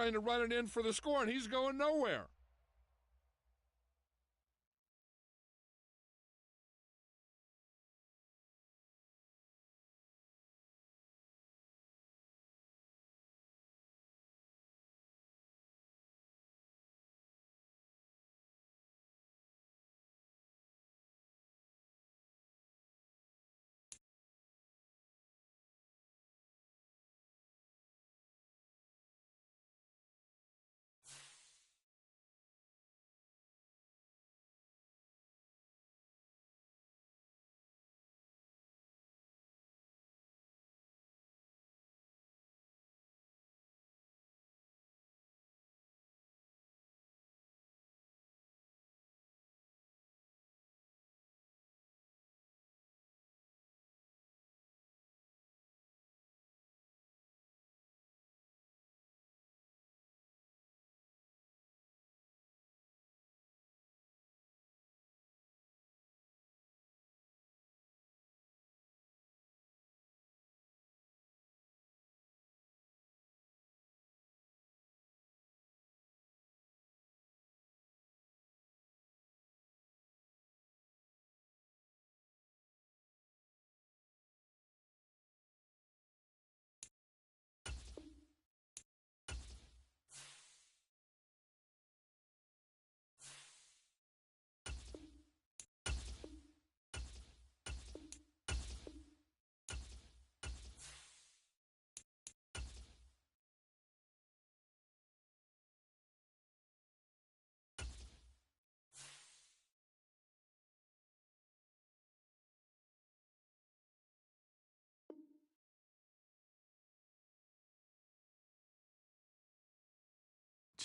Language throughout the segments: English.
trying to run it in for the score, and he's going nowhere.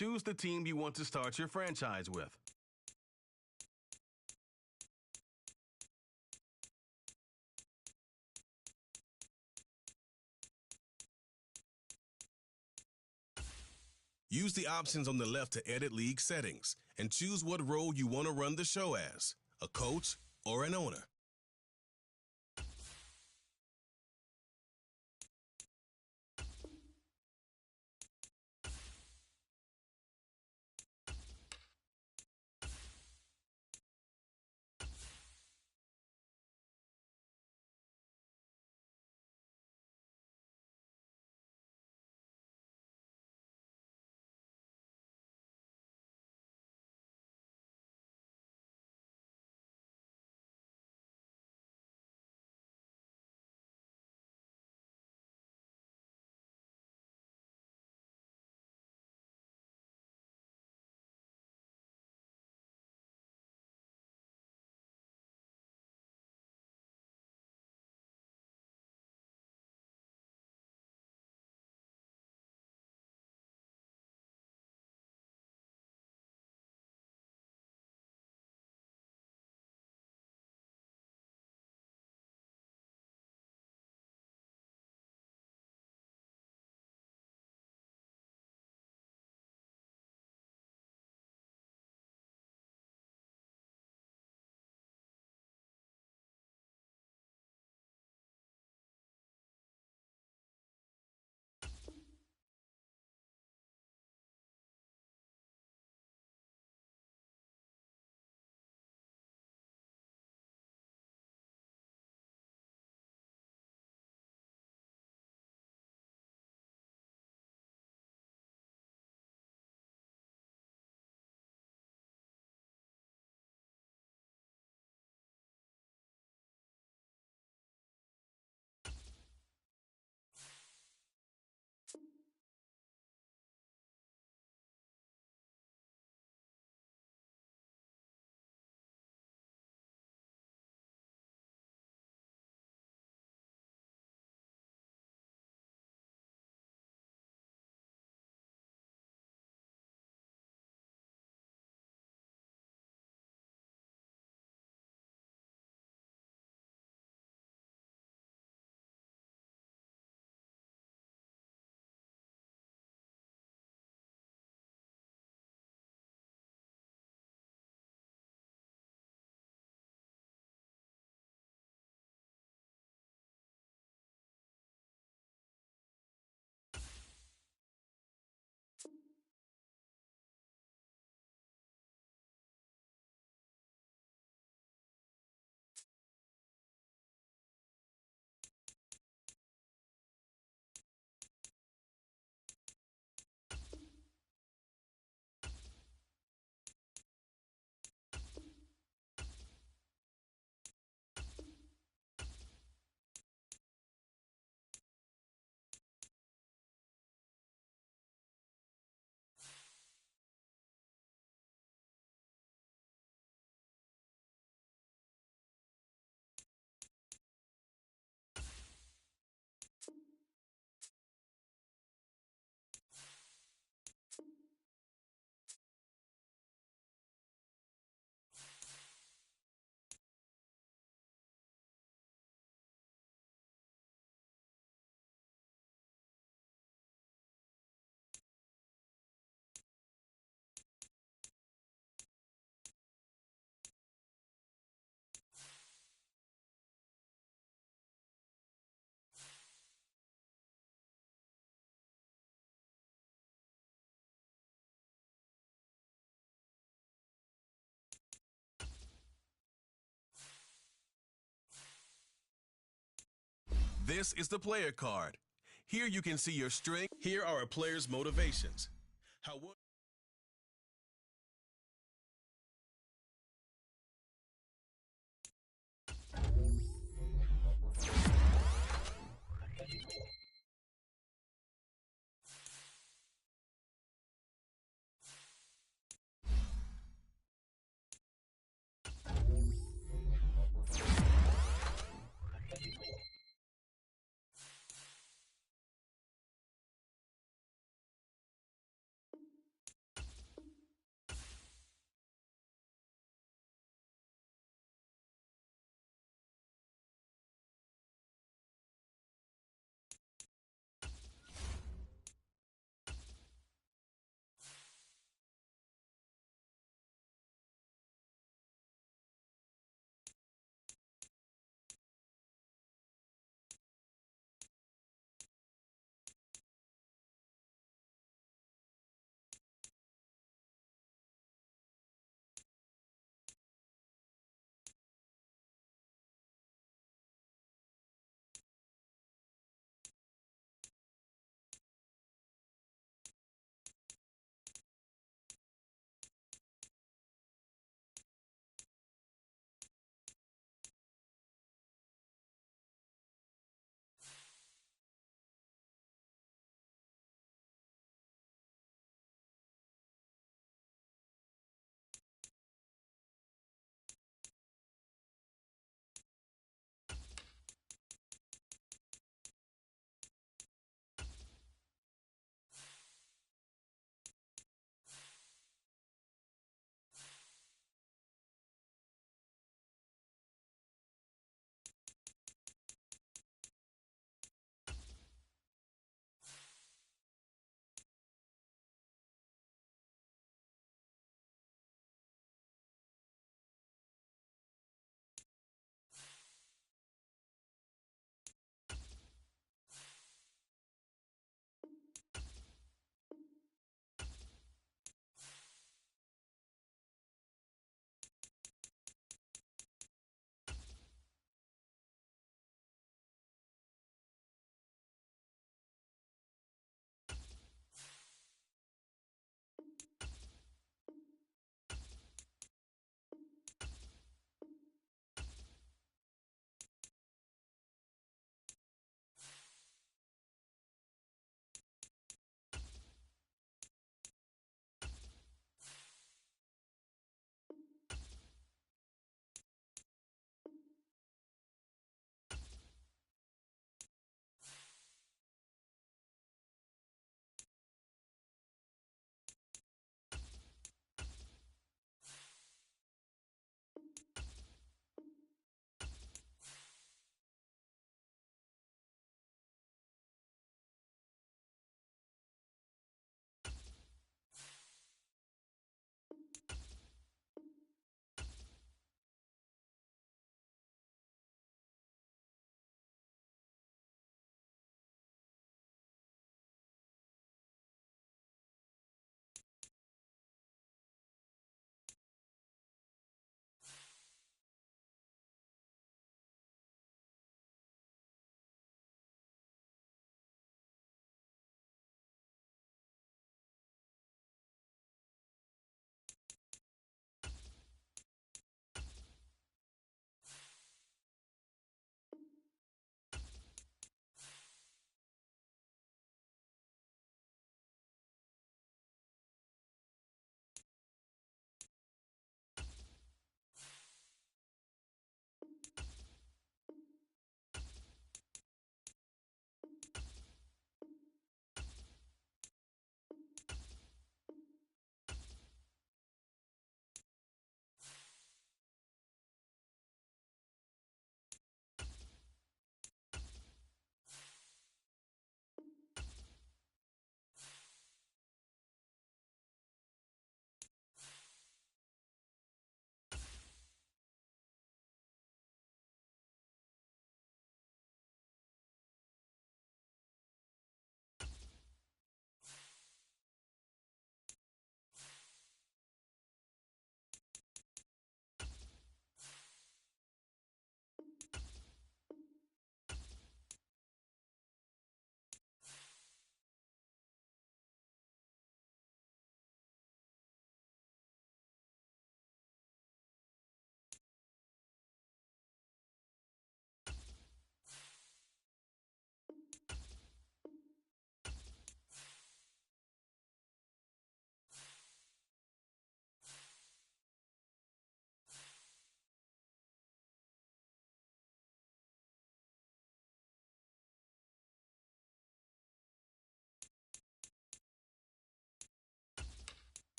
Choose the team you want to start your franchise with. Use the options on the left to edit league settings and choose what role you want to run the show as, a coach or an owner. This is the player card. Here you can see your strength. Here are a player's motivations. How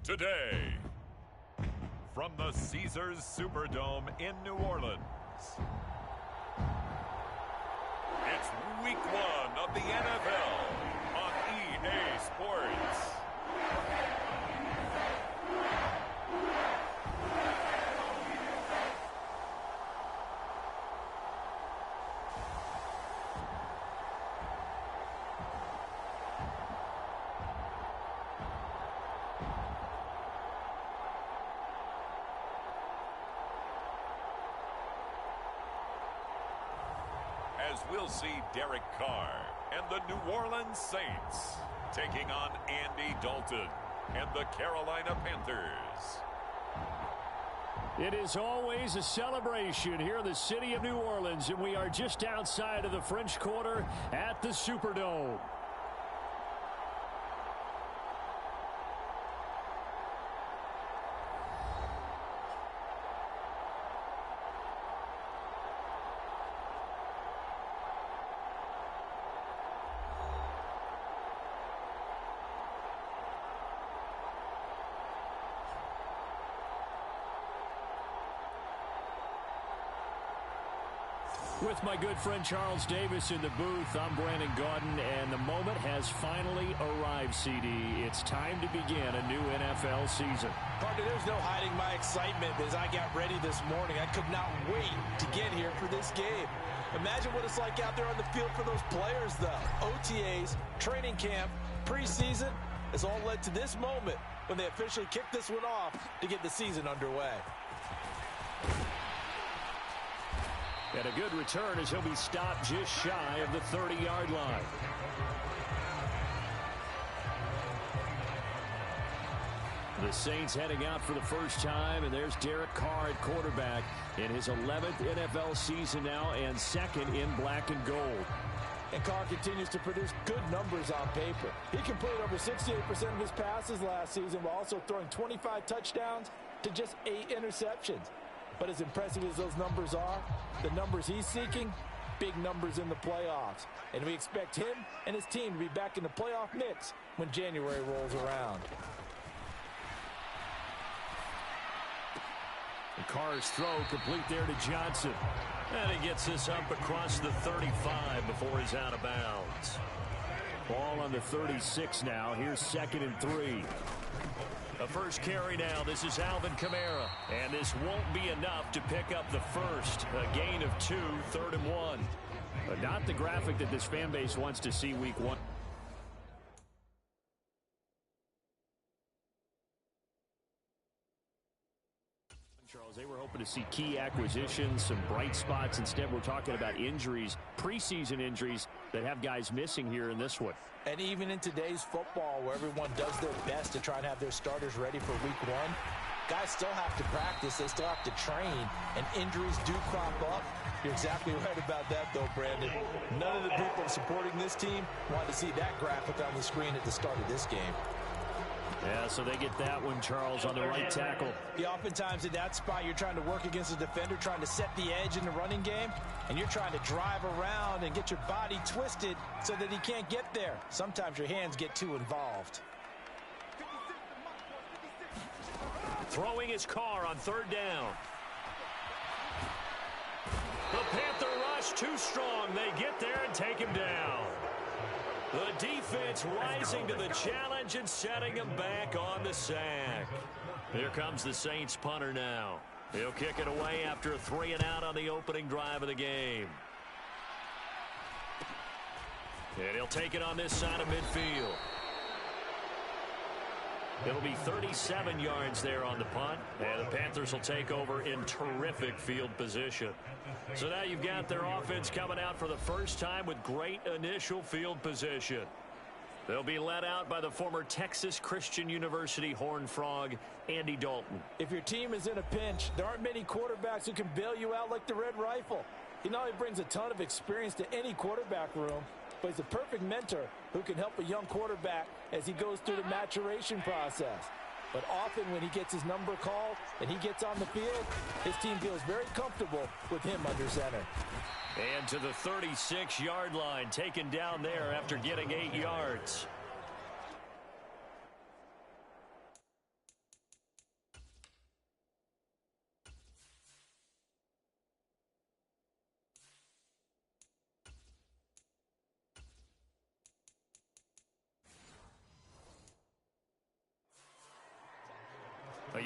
Today, from the Caesars Superdome in New Orleans, it's Week 1 of the NFL on EA Sports. As we'll see Derek Carr and the New Orleans Saints taking on Andy Dalton and the Carolina Panthers. It is always a celebration here in the city of New Orleans, and we are just outside of the French Quarter at the Superdome. With my good friend Charles Davis in the booth, I'm Brandon Gaudin, and the moment has finally arrived, CD. It's time to begin a new NFL season. Partner, there's no hiding my excitement as I got ready this morning. I could not wait to get here for this game. Imagine what it's like out there on the field for those players, though. OTAs, training camp, preseason has all led to this moment when they officially kick this one off to get the season underway. And a good return as he'll be stopped just shy of the 30-yard line. The Saints heading out for the first time, and there's Derek Carr at quarterback in his 11th NFL season now and second in black and gold. And Carr continues to produce good numbers on paper. He completed over 68% of his passes last season while also throwing 25 touchdowns to just 8 interceptions. But as impressive as those numbers are, the numbers he's seeking, big numbers in the playoffs. And we expect him and his team to be back in the playoff mix when January rolls around. And Carr's throw complete there to Johnson. And he gets this up across the 35 before he's out of bounds. Ball on the 36 now. Here's 2nd and 3. A first carry now. This is Alvin Kamara. And this won't be enough to pick up the first. A gain of 2, 3rd and 1. But not the graphic that this fan base wants to see week 1. Charles, they were hoping to see key acquisitions, some bright spots. Instead, we're talking about injuries, preseason injuries that have guys missing here in this one. And even in today's football, where everyone does their best to try and have their starters ready for week 1, guys still have to practice. They still have to train, and injuries do crop up. You're exactly right about that, though, Brandon. None of the people supporting this team wanted to see that graphic on the screen at the start of this game. Yeah, so they get that one, Charles, on the right tackle. Yeah, oftentimes in that spot, you're trying to work against a defender, trying to set the edge in the running game, and you're trying to drive around and get your body twisted so that he can't get there. Sometimes your hands get too involved. Throwing his Carr on 3rd down. The Panther rush too strong. They get there and take him down. The defense rising to the challenge and setting him back on the sack. Here comes the Saints punter now. He'll kick it away after a 3 and out on the opening drive of the game. And he'll take it on this side of midfield. It'll be 37 yards there on the punt, and the Panthers will take over in terrific field position. So now you've got their offense coming out for the first time with great initial field position. They'll be led out by the former Texas Christian University Horned Frog, Andy Dalton. If your team is in a pinch, there aren't many quarterbacks who can bail you out like the Red Rifle. He not only brings a ton of experience to any quarterback room, but he's a perfect mentor who can help a young quarterback as he goes through the maturation process. But often when he gets his number called and he gets on the field, his team feels very comfortable with him under center. And to the 36-yard line, taken down there after getting 8 yards.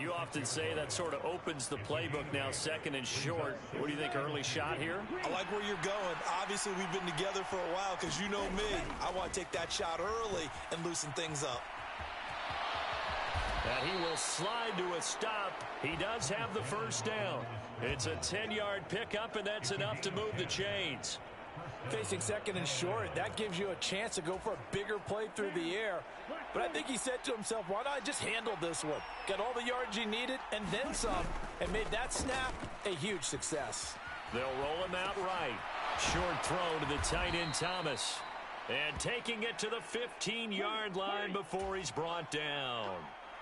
You often say that sort of opens the playbook now, second and short. What do you think, early shot here? I like where you're going. Obviously, we've been together for a while because you know me. I want to take that shot early and loosen things up. And he will slide to a stop. He does have the first down. It's a 10-yard pickup, and that's enough to move the chains. Facing second and short, that gives you a chance to go for a bigger play through the air. But I think he said to himself, why not just handle this one? Got all the yards he needed and then some, and made that snap a huge success. They'll roll him out right. Short throw to the tight end Thomas. And taking it to the 15-yard line before he's brought down.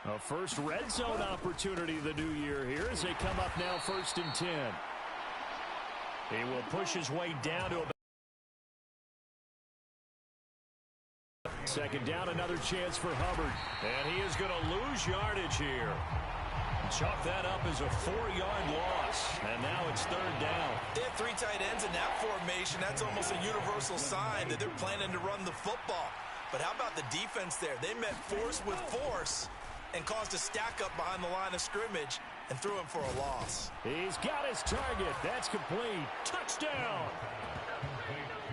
A first red zone opportunity the new year here as they come up now 1st and 10. He will push his way down to about second down, another chance for Hubbard. And he is going to lose yardage here. Chalk that up as a 4-yard loss. And now it's 3rd down. They have 3 tight ends in that formation. That's almost a universal sign that they're planning to run the football. But how about the defense there? They met force with force and caused a stack up behind the line of scrimmage and threw him for a loss. He's got his target. That's complete. Touchdown.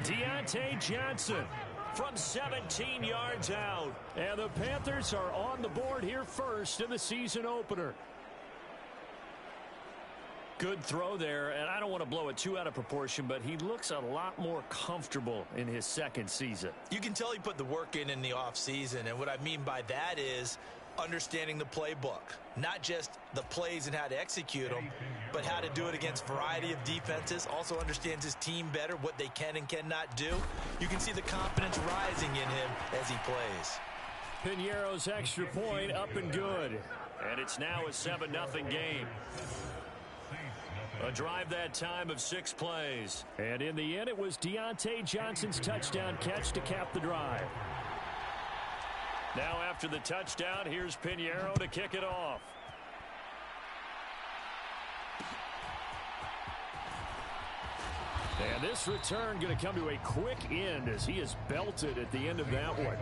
Deontay Johnson from 17 yards out. And the Panthers are on the board here first in the season opener. Good throw there, and I don't want to blow it too out of proportion, but he looks a lot more comfortable in his second season. You can tell he put the work in the offseason, and what I mean by that is understanding the playbook. Not just the plays and how to execute them, but how to do it against a variety of defenses. Also understands his team better, what they can and cannot do. You can see the confidence rising in him as he plays. Piñeiro's extra point up and good. And it's now a 7-0 game. A drive that time of 6 plays. And in the end, it was Deontay Johnson's touchdown catch to cap the drive. Now after the touchdown, here's Piñeiro to kick it off. And this return going to come to a quick end as he is belted at the end of that one.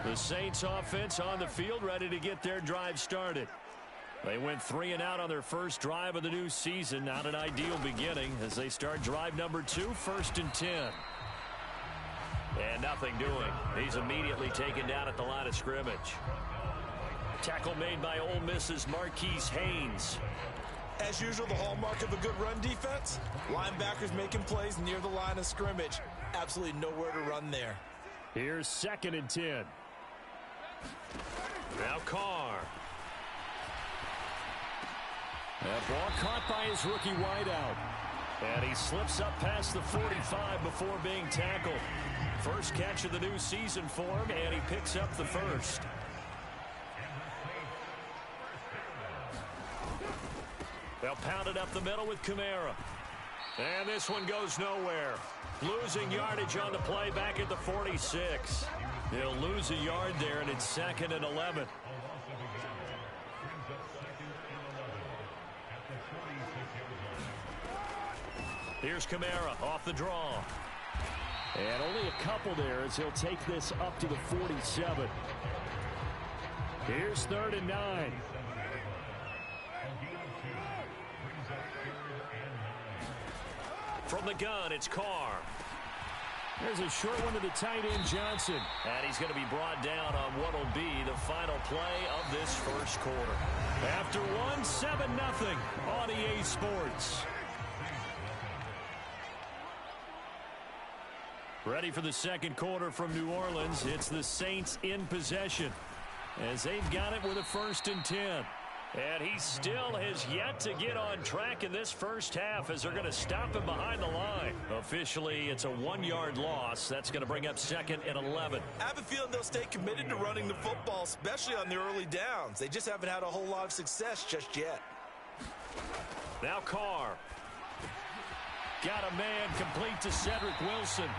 The Saints offense on the field, ready to get their drive started. They went 3 and out on their first drive of the new season. Not an ideal beginning as they start drive number 2, 1st and 10. And nothing doing. He's immediately taken down at the line of scrimmage. Tackle made by Ole Miss's Marquise Haynes. As usual, the hallmark of a good run defense, linebackers making plays near the line of scrimmage. Absolutely nowhere to run there. Here's 2nd and 10. Now Carr. That ball caught by his rookie wideout. And he slips up past the 45 before being tackled. First catch of the new season for him, and he picks up the first. They'll pound it up the middle with Kamara. And this one goes nowhere. Losing yardage on the play back at the 46. They'll lose a yard there, and it's 2nd and 11. Here's Kamara off the draw. And only a couple there as he'll take this up to the 47. Here's 3rd and 9. From the gun, it's Carr. There's a short one to the tight end, Johnson. And he's going to be brought down on what will be the final play of this first quarter. After one, 7-0 on EA Sports. Ready for the second quarter from New Orleans. It's the Saints in possession as they've got it with a 1st and 10. And he still has yet to get on track in this first half as they're going to stop him behind the line. Officially, it's a 1-yard loss. That's going to bring up 2nd and 11. I have a feeling they'll stay committed to running the football, especially on the early downs. They just haven't had a whole lot of success just yet. Now Carr. Got a man complete to Cedric Wilson.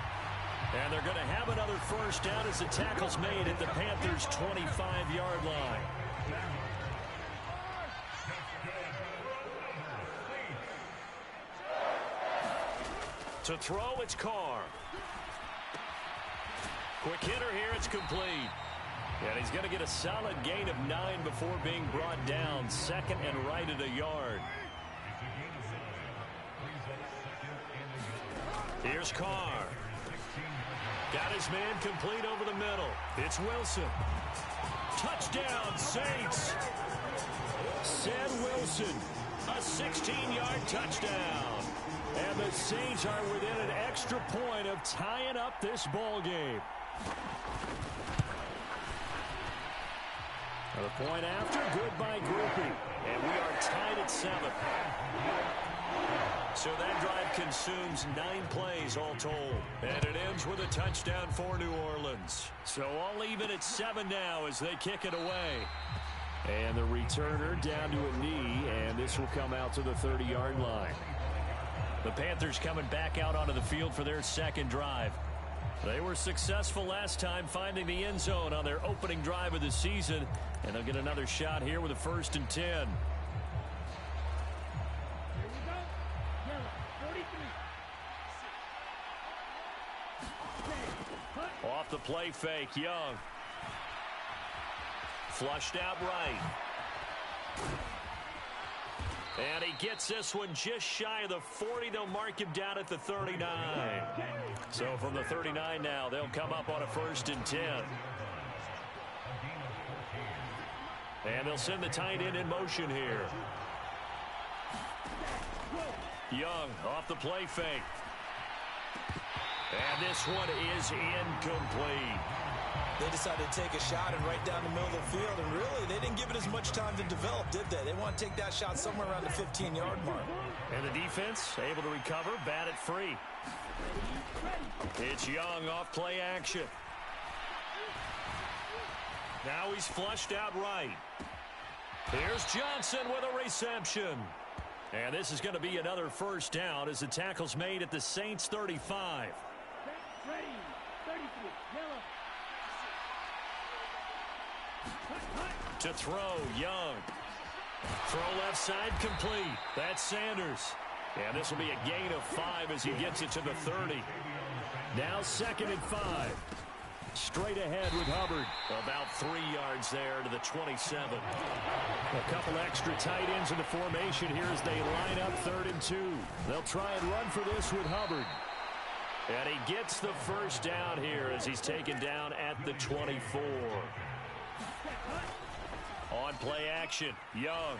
And they're going to have another first down as the tackle's made at the Panthers' 25-yard line. To throw, it's Carr. Quick hitter here, it's complete. And he's going to get a solid gain of 9 before being brought down. Second and right at a yard. Here's Carr. Got his man complete over the middle. It's Wilson. Touchdown, Saints. Said Wilson. A 16-yard touchdown. And the Saints are within an extra point of tying up this ball game. The point after, good by Groupie. And we are tied at 7. So that drive consumes 9 plays all told. And it ends with a touchdown for New Orleans. So all even at 7 now as they kick it away. And the returner down to a knee, and this will come out to the 30-yard line. The Panthers coming back out onto the field for their second drive. They were successful last time finding the end zone on their opening drive of the season, and they'll get another shot here with a 1st and 10. Off the play fake, Young. Flushed out right. And he gets this one just shy of the 40. They'll mark him down at the 39. So from the 39 now, they'll come up on a 1st and 10. And they'll send the tight end in motion here. Young off the play fake. And this one is incomplete. They decided to take a shot and right down the middle of the field, and really, they didn't give it as much time to develop, did they? They want to take that shot somewhere around the 15-yard mark. And the defense able to recover, bat it free. It's Young off play action. Now he's flushed out right. Here's Johnson with a reception. And this is going to be another 1st down as the tackle's made at the Saints 35. To throw, Young. Throw left side complete. That's Sanders. And this will be a gain of 5 as he gets it to the 30. Now 2nd and 5. Straight ahead with Hubbard. About 3 yards there to the 27. A couple extra tight ends in the formation here as they line up 3rd and 2. They'll try and run for this with Hubbard. And he gets the 1st down here as he's taken down at the 24. On play action, Young.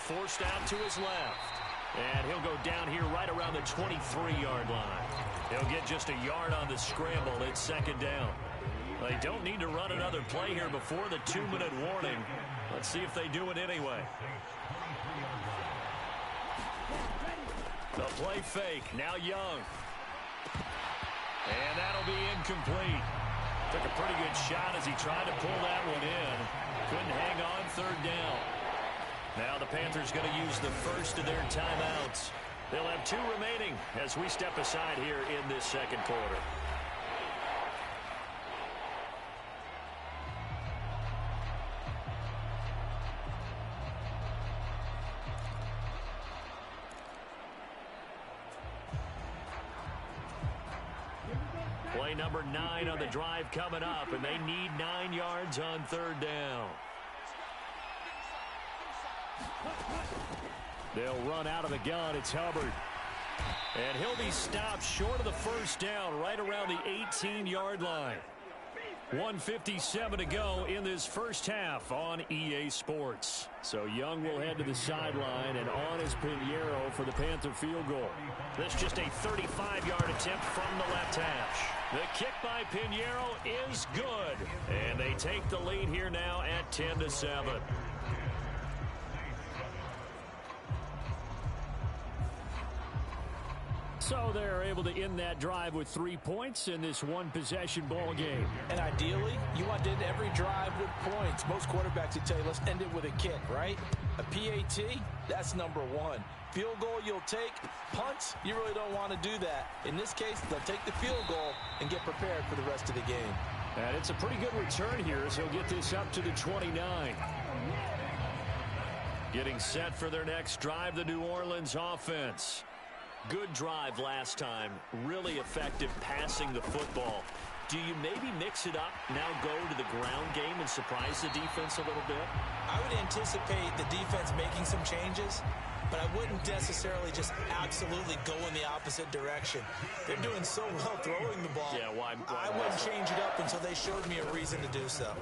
Forced out to his left. And he'll go down here right around the 23-yard line. He'll get just a yard on the scramble. It's 2nd down. They don't need to run another play here before the 2-minute warning. Let's see if they do it anyway. The play fake. Now Young. And that'll be incomplete. Took a pretty good shot as he tried to pull that one in. Couldn't hang on, 3rd down. Now the Panthers going to use the first of their timeouts. They'll have 2 remaining as we step aside here in this 2nd quarter. Play number 9 on the drive coming up, and they need 9 yards on 3rd down. They'll run out of the gun. It's Hubbard. And he'll be stopped short of the 1st down right around the 18-yard line. 1:57 to go in this first half on EA Sports. So Young will head to the sideline, and on is Pinheiro for the Panther field goal. This just a 35-yard attempt from the left hash. The kick by Pinheiro is good, and they take the lead here now at 10-7. So they're able to end that drive with 3 points in this one-possession ball game. And ideally, you want to end every drive with points. Most quarterbacks would tell you, let's end it with a kick, right? A PAT, that's number 1. Field goal you'll take. Punts, you really don't want to do that. In this case, they'll take the field goal and get prepared for the rest of the game. And it's a pretty good return here as he'll get this up to the 29. Getting set for their next drive, the New Orleans offense. Good drive last time. Really effective passing the football. do you maybe mix it up, now go to the ground game and surprise the defense a little bit? I would anticipate the defense making some changes, but I wouldn't necessarily just absolutely go in the opposite direction. They're doing so well throwing the ball. Yeah, why I wouldn't change it up until they showed me a reason to do so.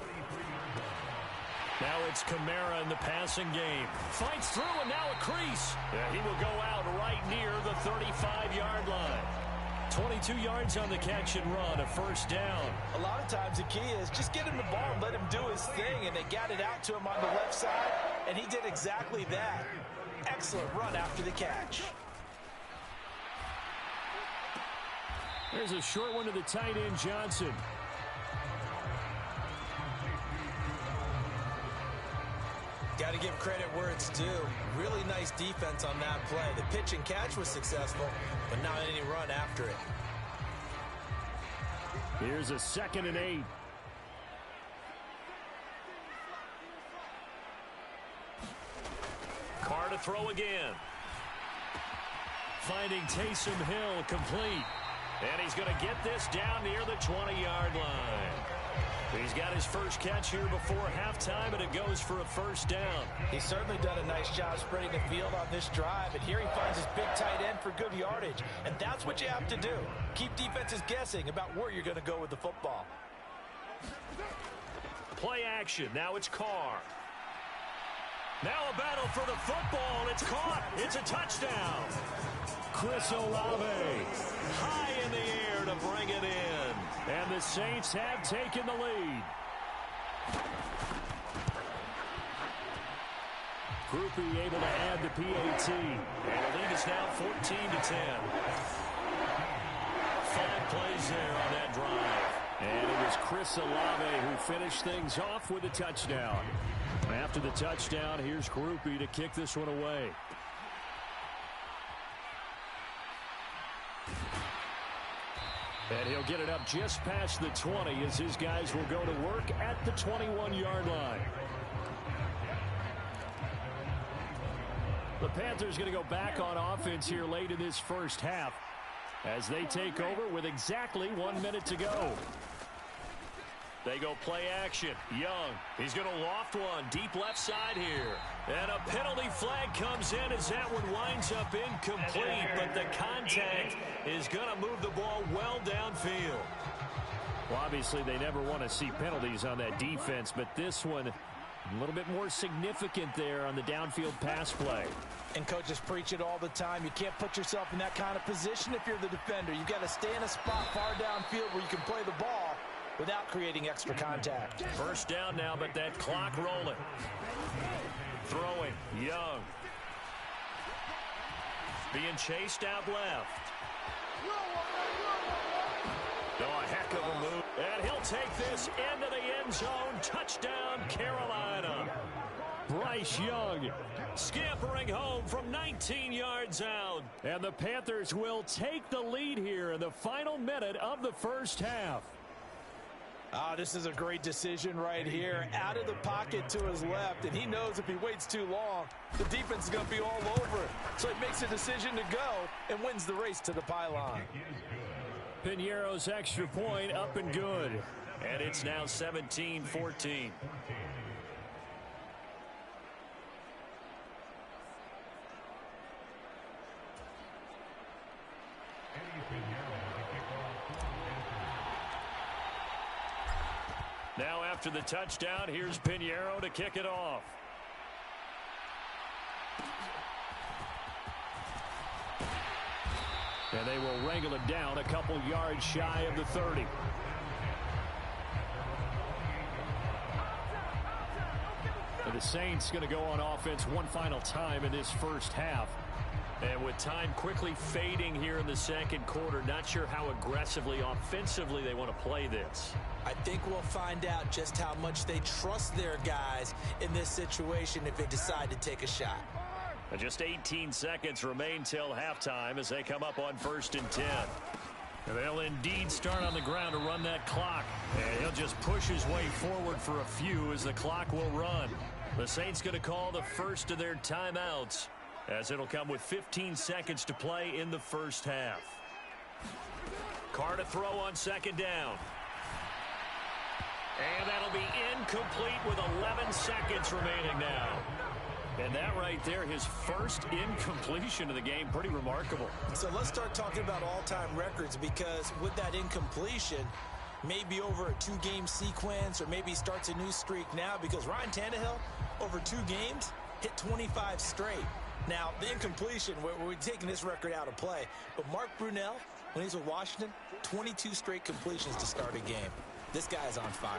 Now it's Kamara in the passing game. Fights through, and now a crease. Yeah, he will go out right near the 35-yard line. 22 yards on the catch and run, a first down. A lot of times the key is just get him the ball and let him do his thing, and they got it out to him on the left side, and he did exactly that. Excellent run after the catch. There's a short one to the tight end, Johnson. Got to give credit where it's due. Really nice defense on that play. The pitch and catch was successful, but not any run after it. Here's a 2nd and 8. Carr to throw again. Finding Taysom Hill complete. And he's going to get this down near the 20-yard line. He's got his first catch here before halftime, and it goes for a first down. He's certainly done a nice job spreading the field on this drive, and here he finds his big tight end for good yardage. And that's what you have to do. Keep defenses guessing about where you're going to go with the football. Play action. Now it's Carr. Now a battle for the football. It's caught. It's a touchdown. Chris Olave high in the air to bring it in. And the Saints have taken the lead. Groupie able to add the PAT. And the lead is now 14-10. 5 plays there on that drive. And it was Chris Olave who finished things off with a touchdown. After the touchdown, here's Groupie to kick this one away. And he'll get it up just past the 20 as his guys will go to work at the 21-yard line. The Panthers going to go back on offense here late in this first half as they take over with exactly 1 minute to go. They go play action. Young, he's going to loft one deep left side here. And a penalty flag comes in as that one winds up incomplete, but the contact is going to move the ball well downfield. Well, obviously they never want to see penalties on that defense, but this one a little bit more significant there on the downfield pass play. And coaches preach it all the time. You can't put yourself in that kind of position if you're the defender. You've got to stay in a spot far downfield where you can play the ball without creating extra contact. First down now, but that clock rolling. Throwing, Young. Being chased out left. Oh, a heck of a move. And he'll take this into the end zone. Touchdown, Carolina. Bryce Young scampering home from 19 yards out. And the Panthers will take the lead here in the final minute of the first half. This is a great decision right here. Out of the pocket to his left, and he knows if he waits too long, the defense is going to be all over it. So he makes a decision to go and wins the race to the pylon. Piñeiro's extra point up and good. And it's now 17-14. Now after the touchdown, here's Piñeiro to kick it off. And they will wrangle it down a couple yards shy of the 30. And the Saints going to go on offense one final time in this first half. And with time quickly fading here in the second quarter, not sure how aggressively, offensively they want to play this. I think we'll find out just how much they trust their guys in this situation if they decide to take a shot. And just 18 seconds remain till halftime as they come up on 1st and 10. And they'll indeed start on the ground to run that clock. And he'll just push his way forward for a few as the clock will run. The Saints going to call the first of their timeouts, as it'll come with 15 seconds to play in the first half. Carr to throw on 2nd down. And that'll be incomplete with 11 seconds remaining now. And that right there, his first incompletion of the game, pretty remarkable. So let's start talking about all-time records, because with that incompletion, maybe over a 2-game sequence, or maybe starts a new streak now, because Ryan Tannehill, over 2 games, hit 25 straight. Now, the incompletion, we're taking this record out of play, but Mark Brunell, when he's with Washington, 22 straight completions to start a game. This guy's on fire.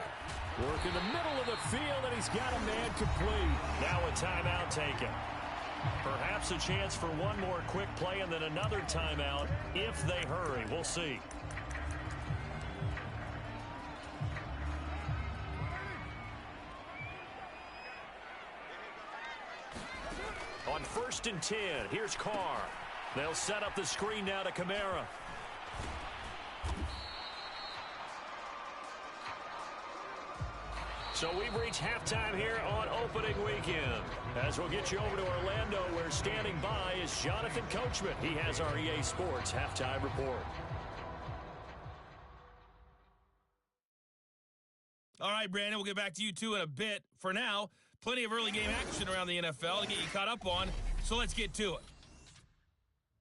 Work in the middle of the field, and he's got a man complete. Now a timeout taken. Perhaps a chance for one more quick play and then another timeout if they hurry. We'll see. On 1st and 10, here's Carr. They'll set up the screen now to Kamara. So we've reached halftime here on opening weekend. As we'll get you over to Orlando, where standing by is Jonathan Coachman. He has our EA Sports halftime report. All right, Brandon, we'll get back to you two in a bit. For now, plenty of early game action around the NFL to get you caught up on, so let's get to it.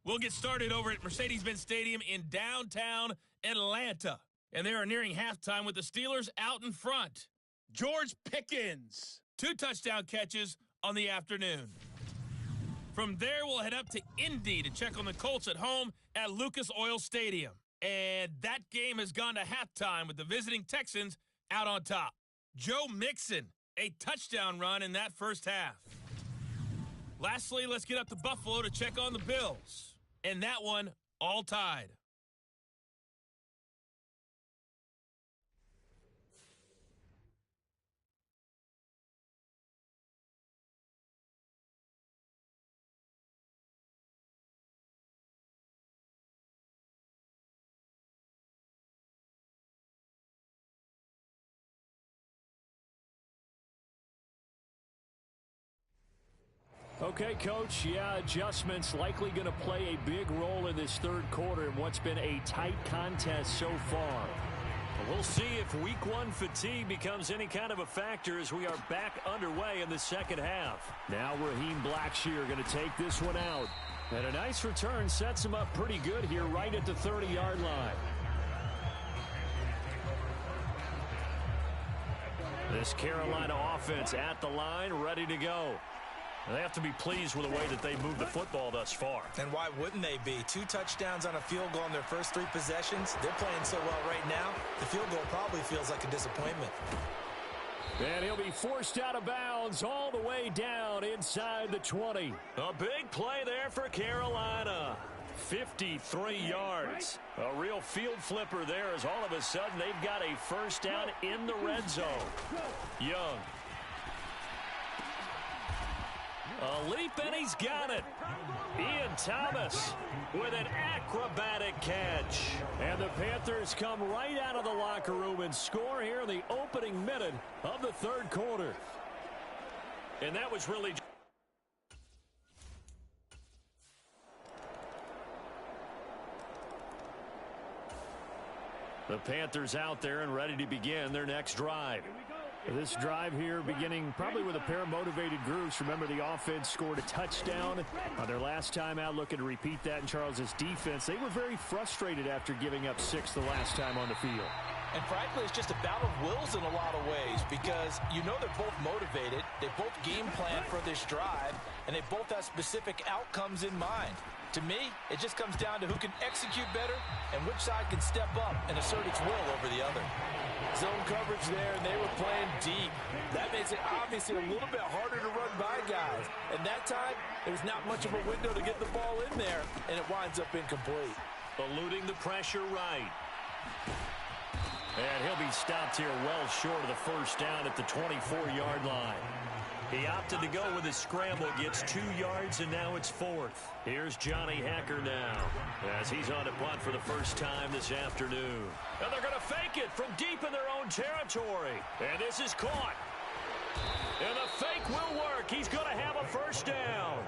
We'll get started over at Mercedes-Benz Stadium in downtown Atlanta. And they are nearing halftime with the Steelers out in front. George Pickens, 2 touchdown catches on the afternoon. From there, we'll head up to Indy to check on the Colts at home at Lucas Oil Stadium. And that game has gone to halftime with the visiting Texans out on top. Joe Mixon, a touchdown run in that first half. Lastly, let's get up to Buffalo to check on the Bills. And that one all tied. Okay, Coach, adjustments likely going to play a big role in this third quarter in what's been a tight contest so far. We'll see if week 1 fatigue becomes any kind of a factor as we are back underway in the second half. Now Raheem Blackshear going to take this one out. And a nice return sets him up pretty good here right at the 30-yard line. This Carolina offense at the line, ready to go. They have to be pleased with the way that they moved the football thus far. And why wouldn't they be? 2 touchdowns on a field goal in their first 3 possessions. They're playing so well right now, the field goal probably feels like a disappointment. And he'll be forced out of bounds all the way down inside the 20. A big play there for Carolina. 53 yards. A real field flipper there as all of a sudden they've got a first down in the red zone. Young. A leap, and he's got it. Ian Thomas with an acrobatic catch. And the Panthers come right out of the locker room and score here in the opening minute of the third quarter. And that was really... The Panthers out there and ready to begin their next drive. This drive here beginning probably with a pair of motivated groups. Remember, the offense scored a touchdown on their last time out, looking to repeat that in Charles's defense. They were very frustrated after giving up 6 the last time on the field. And frankly, it's just a battle of wills in a lot of ways, because you know they're both motivated, they both game plan for this drive, and they both have specific outcomes in mind. To me, it just comes down to who can execute better and which side can step up and assert its will over the other. Zone coverage there, and they were playing deep. That makes it obviously a little bit harder to run by guys. And that time, there was not much of a window to get the ball in there, and it winds up incomplete. Eluding the pressure right. And he'll be stopped here well short of the first down at the 24-yard line. He opted to go with his scramble, gets 2 yards, and now it's 4th. Here's Johnny Hacker now as he's on a punt for the first time this afternoon. And they're going to fake it from deep in their own territory. And this is caught. And the fake will work. He's going to have a first down.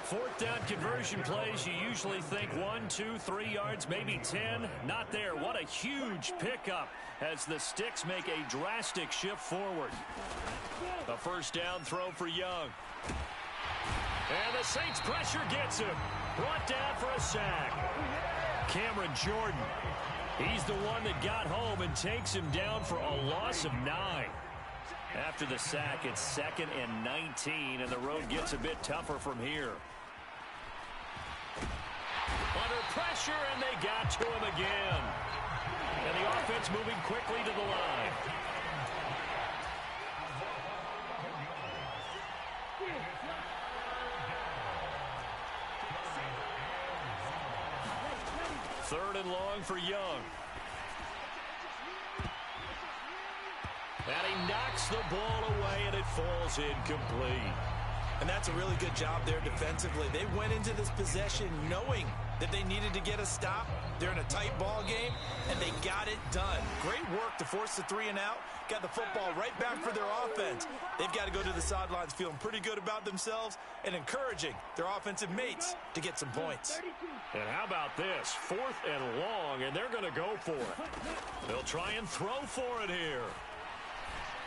Fourth down conversion plays, you usually think 1, 2, 3 yards, maybe 10. Not there. What a huge pickup as the Sticks make a drastic shift forward. A first down throw for Young. And the Saints pressure gets him. Brought down for a sack. Cameron Jordan. He's the one that got home and takes him down for a loss of 9. After the sack, it's 2nd and 19, and the road gets a bit tougher from here. Under pressure, and they got to him again. And the offense moving quickly to the line. Third and long for Young. And he knocks the ball away, and it falls incomplete. And that's a really good job there defensively. They went into this possession knowing that they needed to get a stop. They're in a tight ball game, and they got it done. Great work to force the 3 and out. Got the football right back for their offense. They've got to go to the sidelines feeling pretty good about themselves and encouraging their offensive mates to get some points. And how about this? 4th and long, and they're going to go for it. They'll try and throw for it here.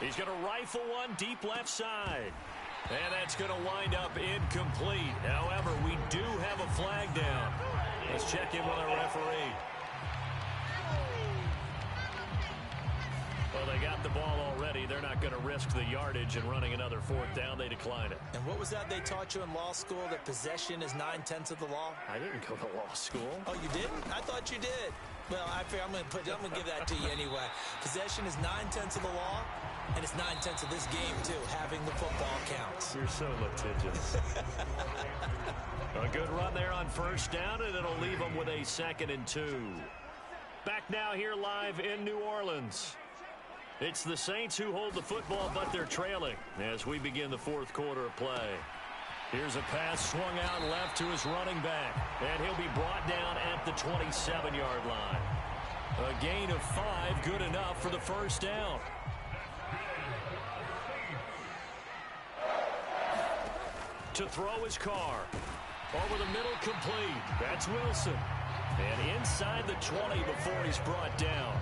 He's going to rifle one deep left side. And that's going to wind up incomplete. However, we do have a flag down. Let's check in with our referee. Well, they got the ball already. They're not going to risk the yardage and running another 4th down. They decline it. And what was that they taught you in law school, that possession is 9/10 of the law? I didn't go to law school. Oh, you didn't? I thought you did. Well, I'm going to give that to you anyway. Possession is 9/10 of the law, and it's 9/10 of this game, too. Having the football counts. You're so litigious. A good run there on first down, and it'll leave them with a 2nd and 2. Back now here live in New Orleans. It's the Saints who hold the football, but they're trailing as we begin the 4th quarter of play. Here's a pass swung out left to his running back, and he'll be brought down at the 27-yard line. A gain of 5, good enough for the first down. To throw his Carr. Over the middle, complete. That's Wilson. And inside the 20 before he's brought down.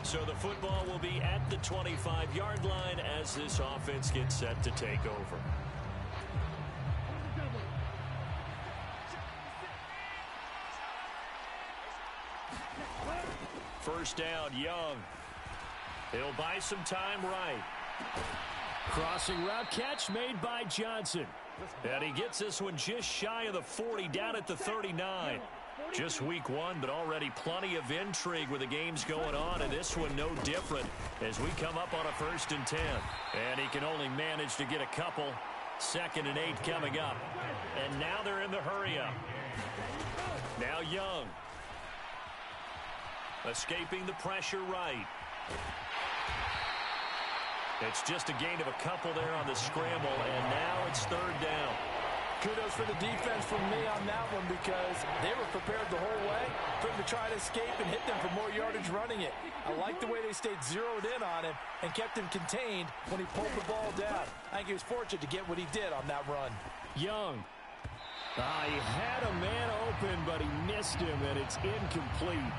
So the football will be at the 25-yard line as this offense gets set to take over. First down, Young. He'll buy some time right. Crossing route catch made by Johnson. And he gets this one just shy of the 40, down at the 39. Just week 1, but already plenty of intrigue with the games going on, and this one no different as we come up on a 1st and 10. And he can only manage to get a couple. 2nd and 8 coming up. And now they're in the hurry-up. Now Young. Escaping the pressure right. It's just a gain of a couple there on the scramble, and now it's 3rd down. Kudos for the defense from me on that one, because they were prepared the whole way for him to try to escape and hit them for more yardage running it. I like the way they stayed zeroed in on him and kept him contained when he pulled the ball down. I think he was fortunate to get what he did on that run. Young. He had a man open, but he missed him, and it's incomplete.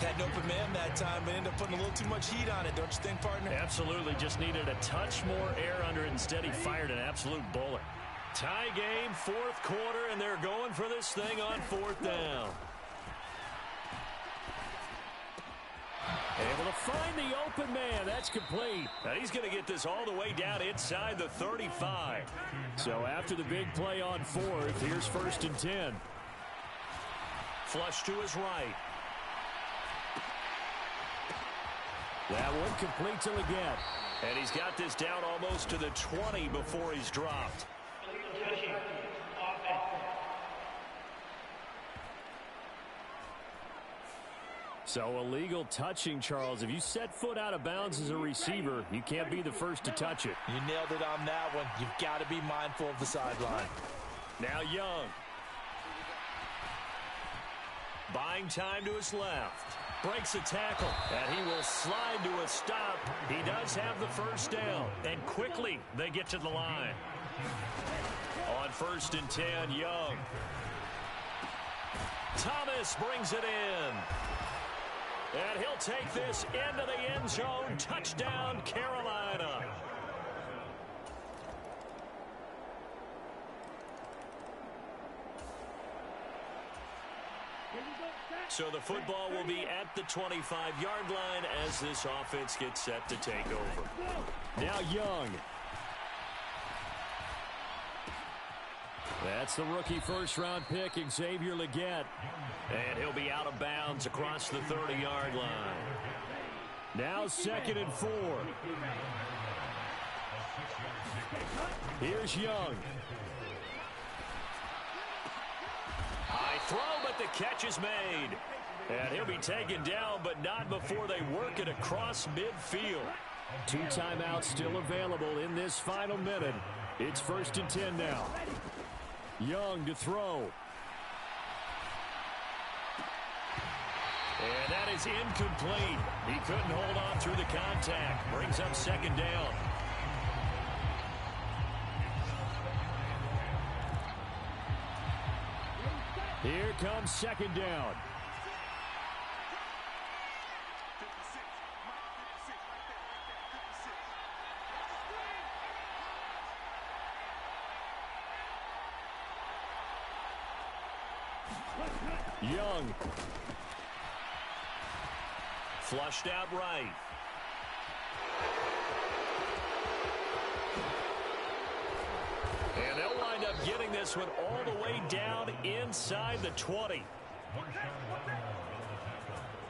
Had an open man that time, but ended up putting a little too much heat on it, don't you think, partner? Absolutely. Just needed a touch more air under it. Instead, he fired an absolute bullet. Tie game, 4th quarter, and they're going for this thing on 4th down. Able to find the open man. That's complete. And he's going to get this all the way down inside the 35. So after the big play on 4th, here's 1st and 10. Flush to his right. That one complete till again. And he's got this down almost to the 20 before he's dropped. So illegal touching, Charles. If you set foot out of bounds as a receiver, you can't be the first to touch it. You nailed it on that one. You've got to be mindful of the sideline. Now Young. Buying time to his left. Breaks a tackle, and he will slide to a stop. He does have the first down, and quickly they get to the line. On 1st and 10, Young. Thomas brings it in. And he'll take this into the end zone. Touchdown, Carolina. So the football will be at the 25-yard line as this offense gets set to take over. Now Young. That's the rookie first-round pick, Xavier Legette. And he'll be out of bounds across the 30-yard line. Now 2nd and 4. Here's Young. High throw, but the catch is made. And he'll be taken down, but not before they work it across midfield. 2 timeouts still available in this final minute. It's 1st and 10 now. Young to throw. And that is incomplete. He couldn't hold on through the contact. Brings up 2nd down. Here comes 2nd down. Young. Flushed out right. And they'll wind up getting this one all the way down inside the 20.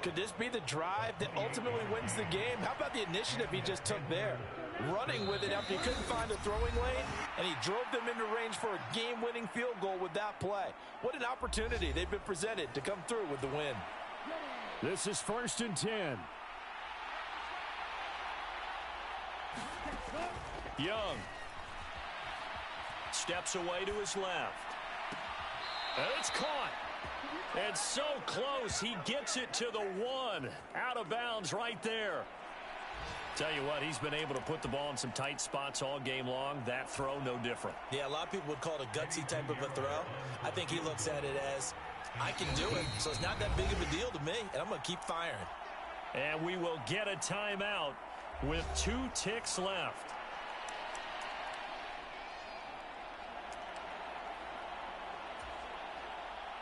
Could this be the drive that ultimately wins the game? How about the initiative he just took there? Running with it after he couldn't find a throwing lane, and he drove them into range for a game-winning field goal with that play. What an opportunity they've been presented to come through with the win. This is 1st and 10. Young steps away to his left. And it's caught. And so close, he gets it to the 1. Out of bounds right there. Tell you what, he's been able to put the ball in some tight spots all game long. That throw, no different. Yeah, a lot of people would call it a gutsy type of a throw. I think he looks at it as, I can do it, so it's not that big of a deal to me, and I'm going to keep firing. And we will get a timeout with 2 ticks left.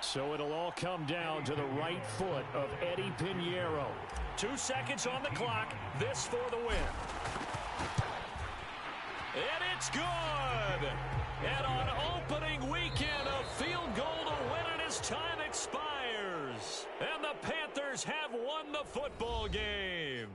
So it'll all come down to the right foot of Eddie Pinheiro. 2 seconds on the clock. This for the win. And it's good. And on opening weekend, a field goal to win it as time expires. And the Panthers have won the football game.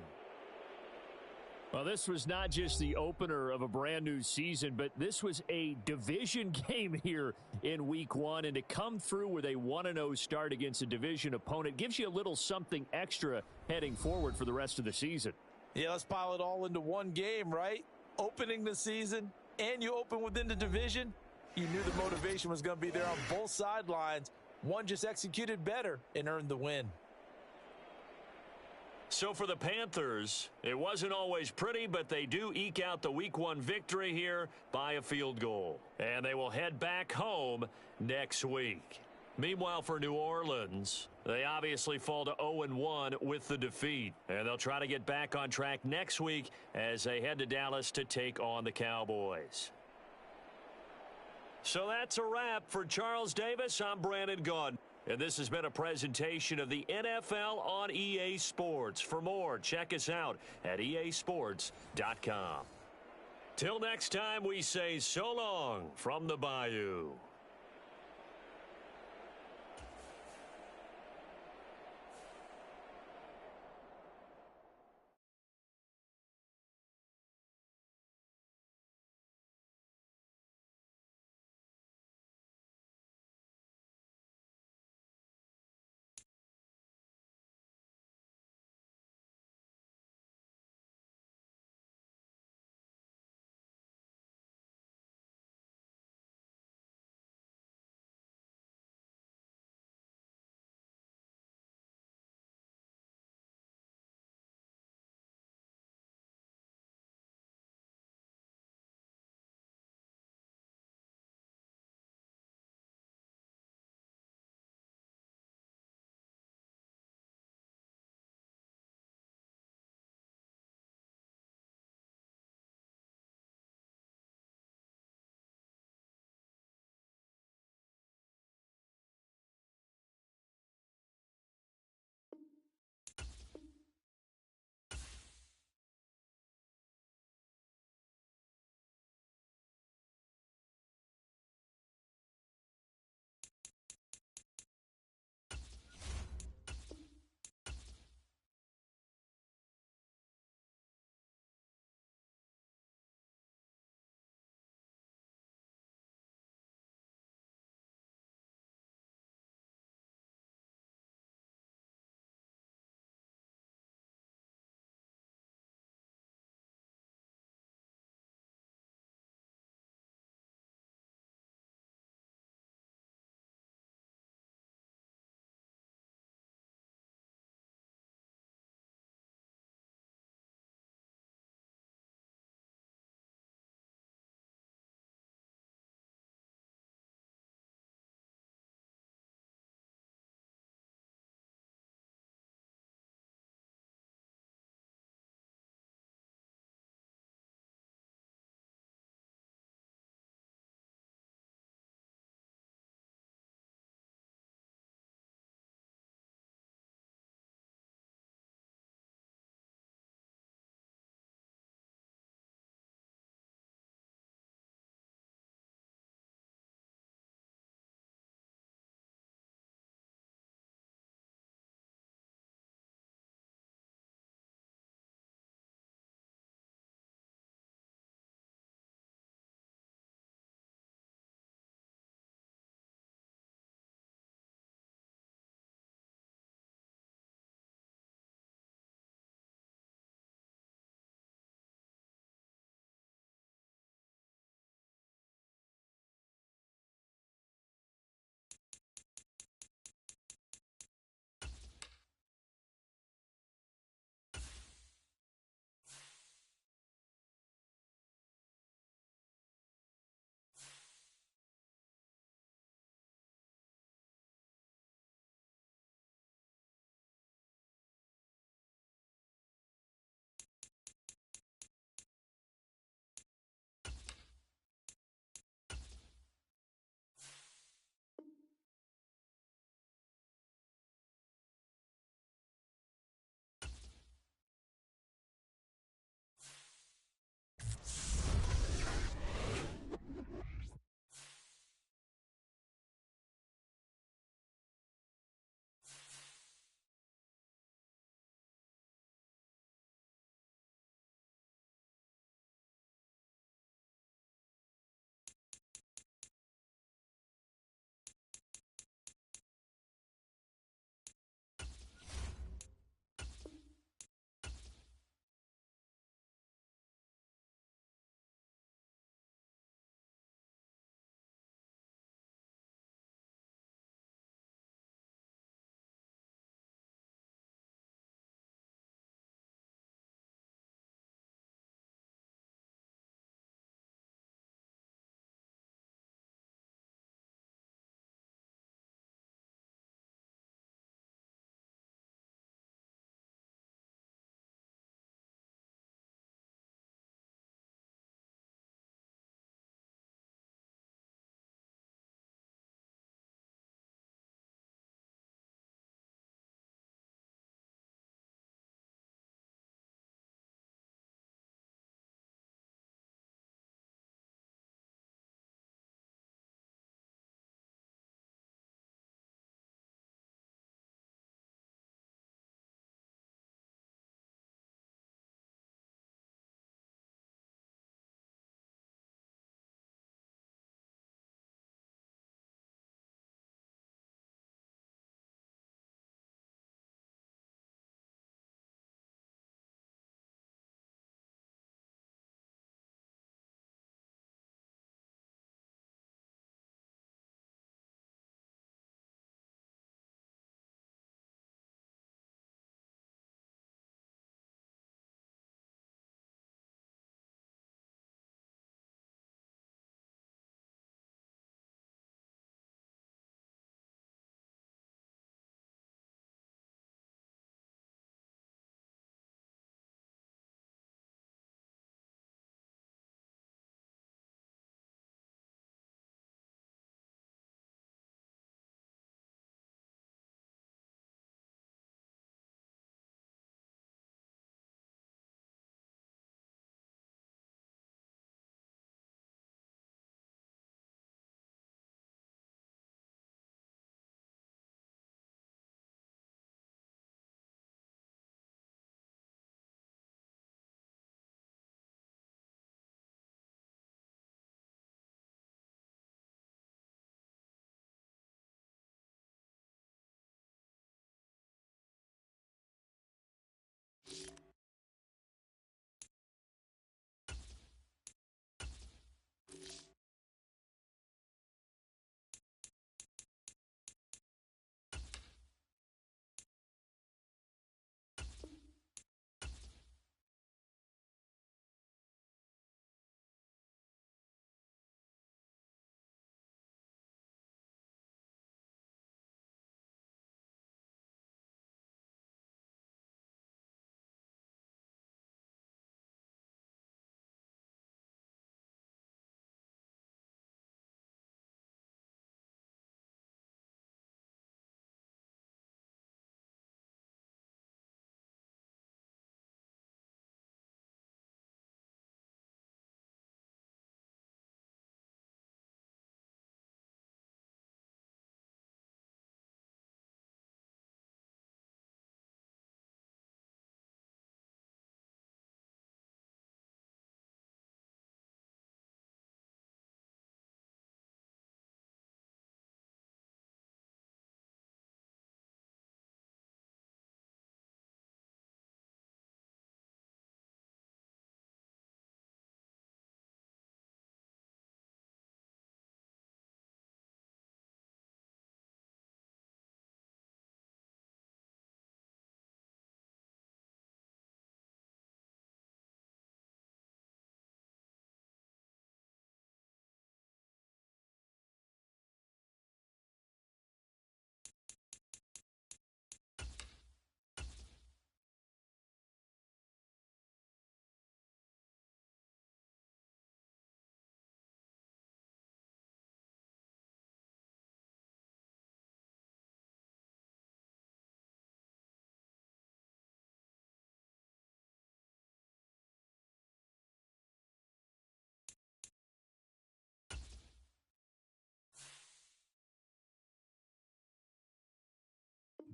Well, this was not just the opener of a brand new season, but this was a division game here in week 1. And to come through with a 1-0 start against a division opponent gives you a little something extra heading forward for the rest of the season. Yeah, let's pile it all into one game, right? Opening the season, and you open within the division. You knew the motivation was going to be there on both sidelines. One just executed better and earned the win. So for the Panthers, it wasn't always pretty, but they do eke out the week 1 victory here by a field goal. And they will head back home next week. Meanwhile, for New Orleans, they obviously fall to 0-1 with the defeat. And they'll try to get back on track next week as they head to Dallas to take on the Cowboys. So that's a wrap. For Charles Davis, I'm Brandon Gaudin. And this has been a presentation of the NFL on EA Sports. For more, check us out at easports.com. Till next time, we say so long from the Bayou.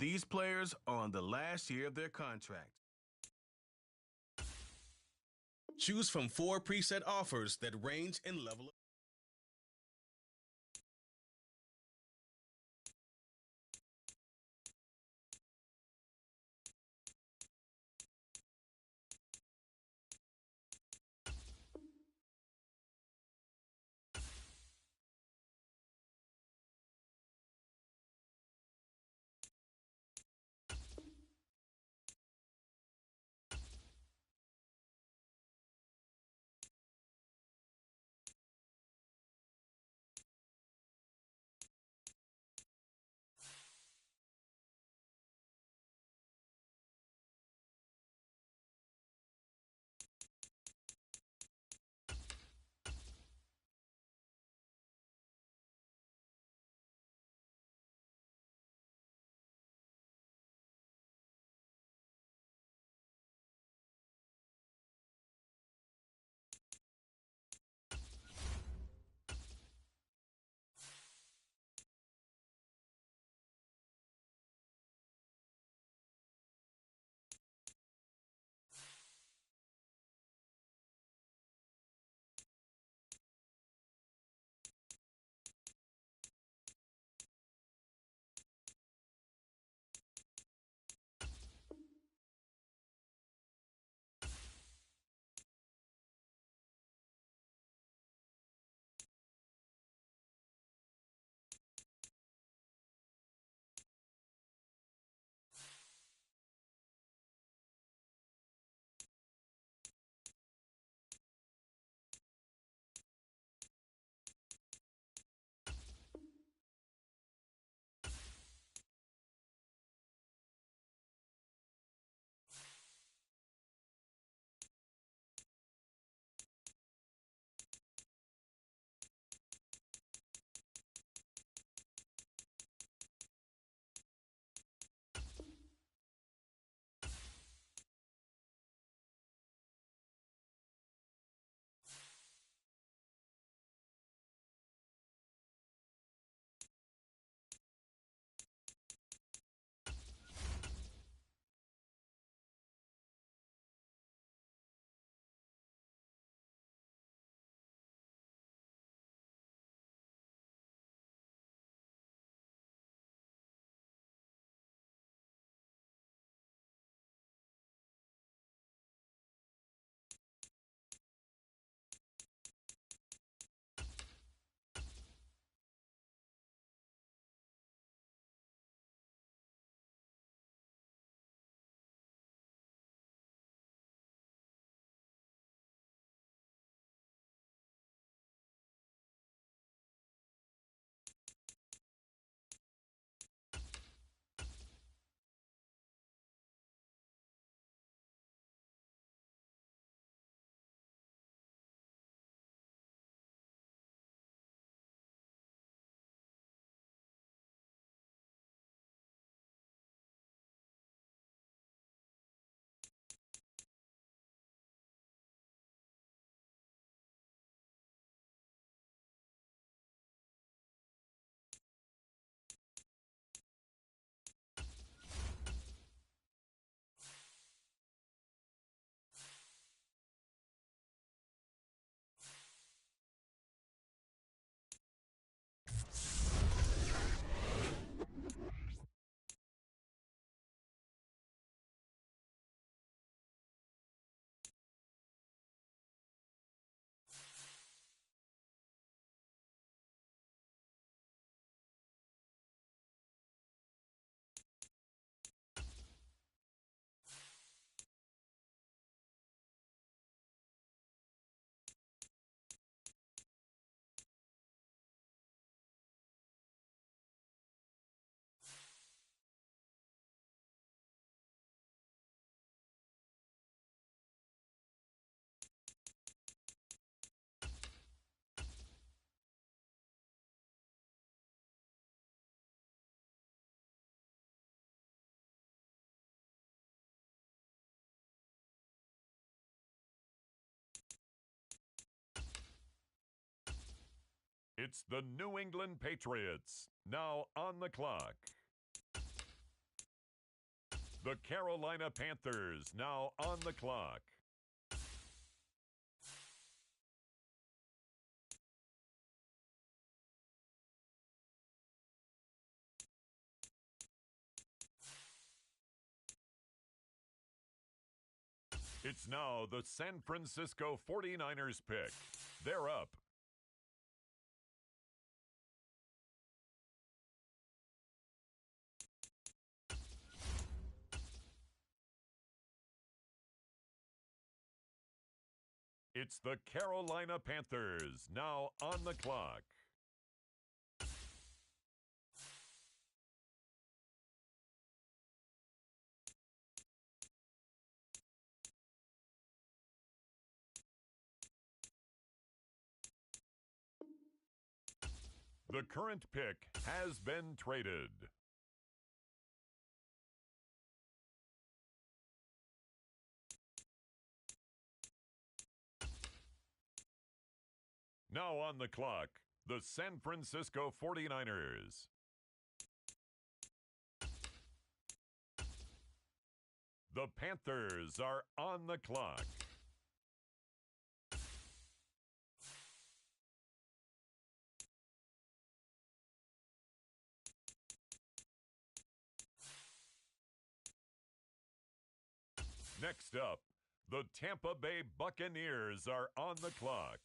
These players are on the last year of their contract. Choose from 4 preset offers that range in level. It's the New England Patriots, now on the clock. The Carolina Panthers now on the clock. It's now the San Francisco 49ers pick. They're up. It's the Carolina Panthers now on the clock. The current pick has been traded. Now on the clock, the San Francisco 49ers. The Panthers are on the clock. Next up, the Tampa Bay Buccaneers are on the clock.